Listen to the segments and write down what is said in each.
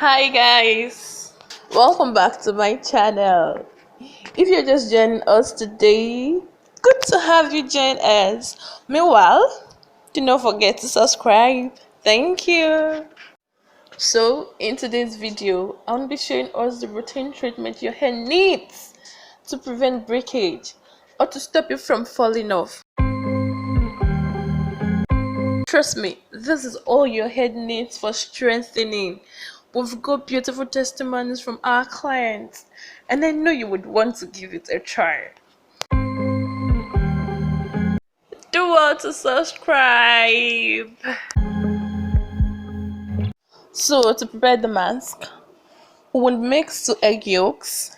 Hi guys, welcome back to my channel. If you're just joining us today, good to have you join us. Meanwhile, do not forget to subscribe. Thank you. So in today's video, I'll be showing us the routine treatment your hair needs to prevent breakage or to stop it from falling off. Trust me, this is all your head needs for strengthening. We've got beautiful testimonies from our clients, and I know you would want to give it a try. Do well to subscribe. So, to prepare the mask, we will mix 2 egg yolks,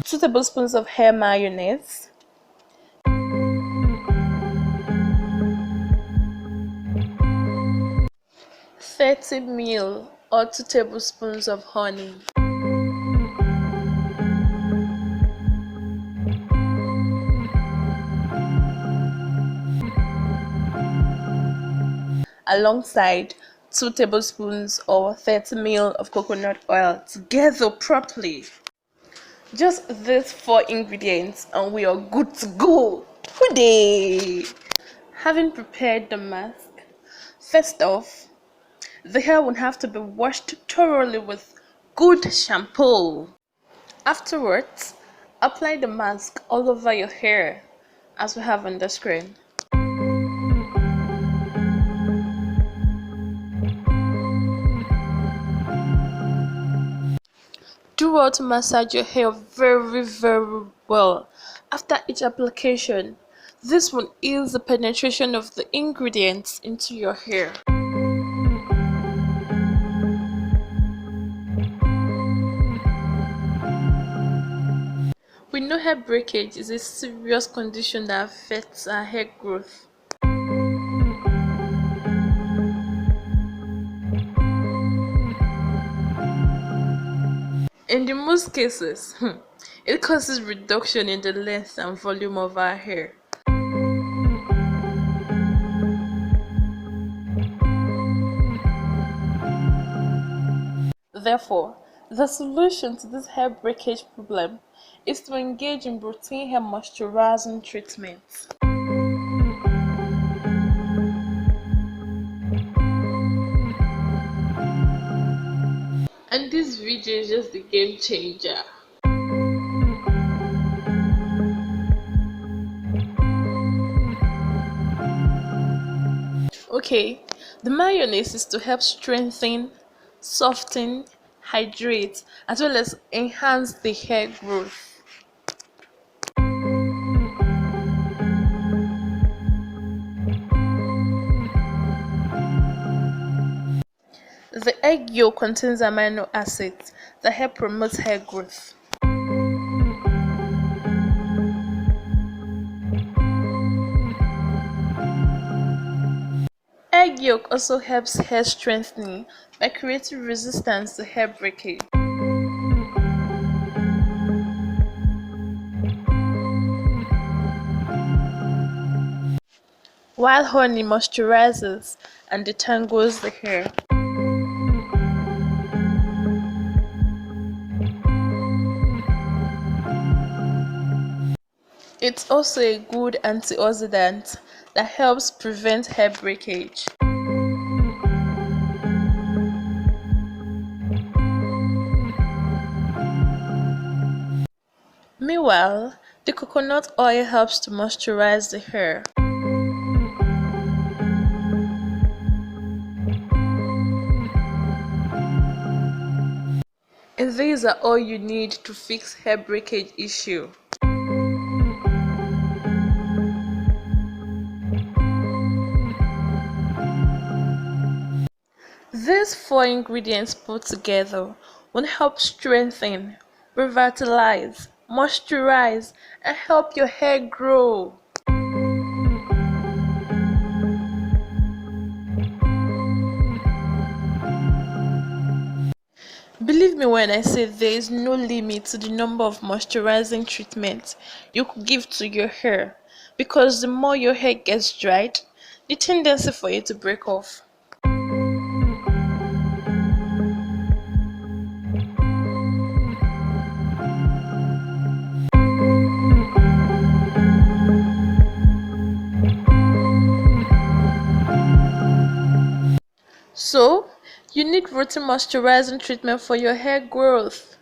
two tablespoons of hair mayonnaise, 30 ml or 2 tablespoons of honey, alongside 2 tablespoons or 30 ml of coconut oil together properly. Just these 4 ingredients and we are good to go. Hooray! Having prepared the mask, first off, the hair will have to be washed thoroughly with good shampoo. Afterwards, apply the mask all over your hair as we have on the screen. Do well to massage your hair very well after each application. This will ease the penetration of the ingredients into your hair. We know hair breakage is a serious condition that affects our hair growth. In the most cases, it causes reduction in the length and volume of our hair. Therefore, the solution to this hair breakage problem is to engage in routine hair moisturizing treatments. And this video is just a game changer. Okay, the mayonnaise is to help strengthen, soften, hydrate, as well as enhance the hair growth. The egg yolk contains amino acids that help promote hair growth. Egg yolk also helps hair strengthening by creating resistance to hair breakage. While honey moisturizes and detangles the hair. It's also a good antioxidant that helps prevent hair breakage. Meanwhile, the coconut oil helps to moisturize the hair. And these are all you need to fix hair breakage issue. These 4 ingredients put together will help strengthen, revitalize, moisturize, and help your hair grow. Believe me when I say there is no limit to the number of moisturizing treatments you could give to your hair, because the more your hair gets dried, the tendency for it to break off. So, you need routine moisturizing treatment for your hair growth.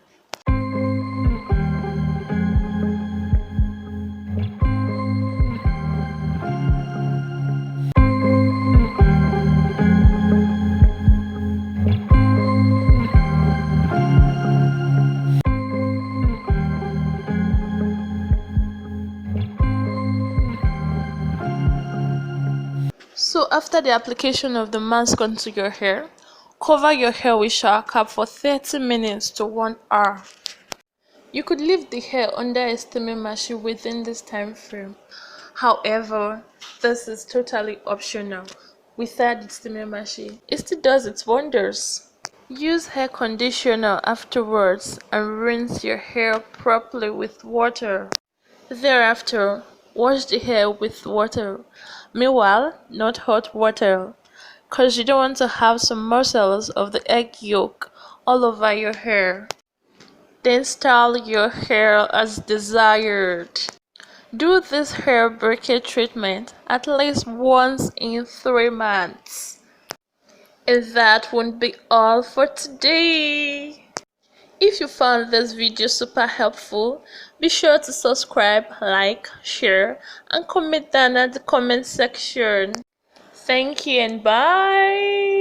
So after the application of the mask onto your hair, cover your hair with shower cap for 30 minutes to 1 hour. You could leave the hair under a steaming machine within this time frame. However, this is totally optional. Without the steaming machine, it still does its wonders. Use hair conditioner afterwards and rinse your hair properly with water. Thereafter, wash the hair with water. Meanwhile, not hot water, cause you don't want to have some morsels of the egg yolk all over your hair. Then style your hair as desired. Do this hair breakage treatment at least once in 3 months. And that won't be all for today. If you found this video super helpful, be sure to subscribe, like, share, and comment down at the comment section. Thank you and bye.